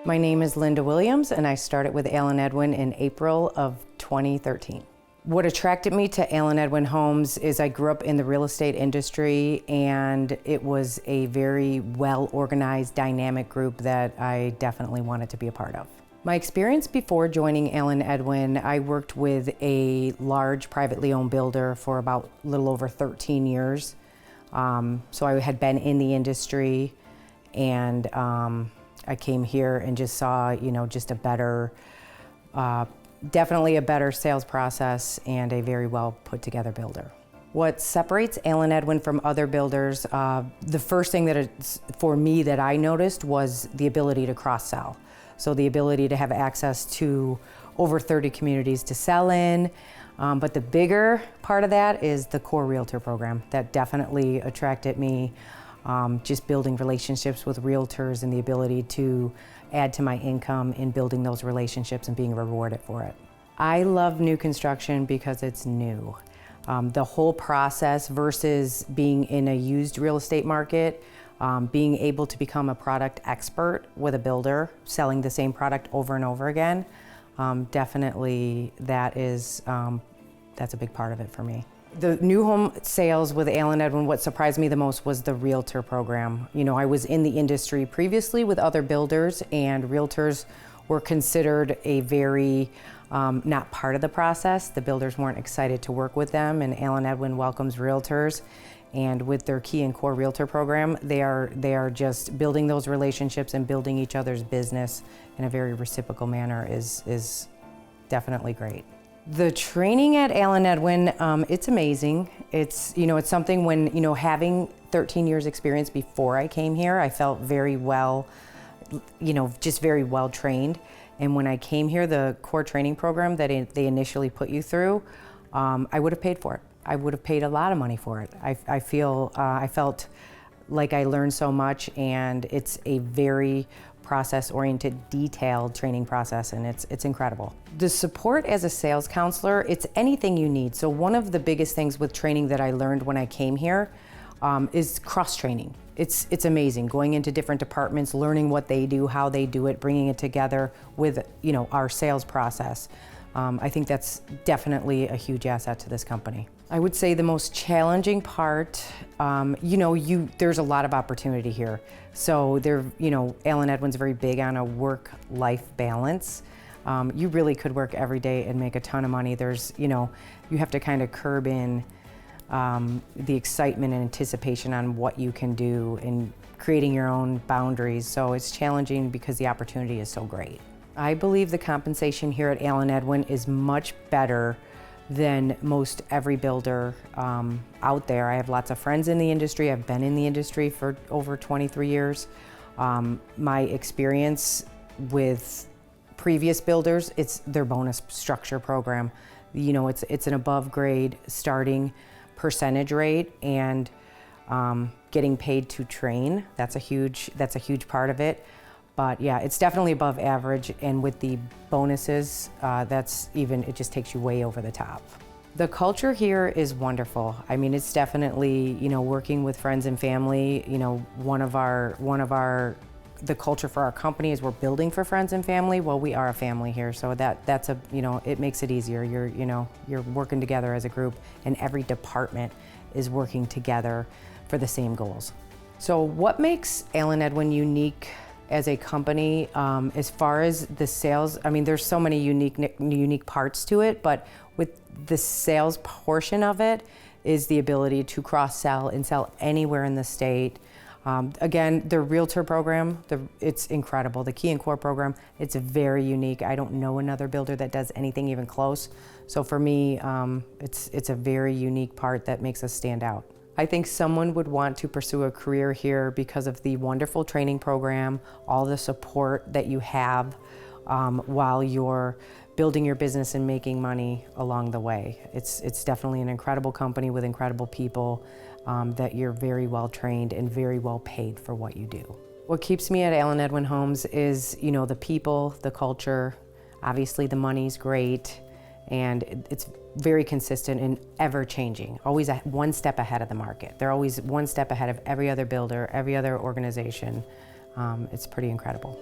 My name is Linda Williams, and I started with Allen Edwin in April of 2013. What attracted me to Allen Edwin Homes is I grew up in the real estate industry, and it was a very well-organized, dynamic group that I definitely wanted to be a part of. My experience before joining Allen Edwin, I worked with a large privately owned builder for about a little over 13 years. So I had been in the industry, and I came here and just saw, just a better, definitely a better sales process and a very well put together builder. What separates Allen Edwin from other builders, the first thing for me that I noticed was the ability to cross-sell. So the ability to have access to over 30 communities to sell in. But the bigger part of that is the core realtor program. That definitely attracted me. Just building relationships with realtors and the ability to add to my income in building those relationships and being rewarded for it. I love new construction because it's new. The whole process versus being in a used real estate market, being able to become a product expert with a builder, selling the same product over and over again, definitely that's a big part of it for me. The new home sales with Allen Edwin, what surprised me the most was the realtor program. I was in the industry previously with other builders, and realtors were considered a very not part of the process. The builders weren't excited to work with them, and Allen Edwin welcomes realtors. And with their Key and Core Realtor program, they are just building those relationships and building each other's business in a very reciprocal manner is definitely great. The training at Allen Edwin, it's amazing. It's something when, having 13 years experience before I came here, I felt very well, just very well trained. And when I came here, the core training program that they initially put you through, I would have paid for it. I would have paid a lot of money for it. I felt like I learned so much, and it's a very process-oriented, detailed training process, and it's incredible. The support as a sales counselor, it's anything you need. So one of the biggest things with training that I learned when I came here is cross-training. It's amazing, going into different departments, learning what they do, how they do it, bringing it together with our sales process. I think that's definitely a huge asset to this company. I would say the most challenging part, there's a lot of opportunity here. So Allen Edwin's very big on a work-life balance. You really could work every day and make a ton of money. You have to kind of curb in the excitement and anticipation on what you can do and creating your own boundaries. So it's challenging because the opportunity is so great. I believe the compensation here at Allen Edwin is much better than most every builder out there. I have lots of friends in the industry. I've been in the industry for over 23 years. My experience with previous builders, it's their bonus structure program. It's an above grade starting percentage rate, and getting paid to train. That's a huge part of it. But yeah, it's definitely above average, and with the bonuses, it just takes you way over the top. The culture here is wonderful. I mean, it's definitely, working with friends and family. The culture for our company is we're building for friends and family. Well, we are a family here, so it makes it easier. You're working together as a group, and every department is working together for the same goals. So what makes Allen Edwin unique as a company, as far as the sales, there's so many unique parts to it, but with the sales portion of it is the ability to cross-sell and sell anywhere in the state. Again, the realtor program, it's incredible. The Key and Core program, it's very unique. I don't know another builder that does anything even close. So for me, it's a very unique part that makes us stand out. I think someone would want to pursue a career here because of the wonderful training program, all the support that you have while you're building your business and making money along the way. It's definitely an incredible company with incredible people that you're very well trained and very well paid for what you do. What keeps me at Allen Edwin Homes is, the people, the culture. Obviously the money's great, and it's very consistent and ever changing, always one step ahead of the market. They're always one step ahead of every other builder, every other organization. It's pretty incredible.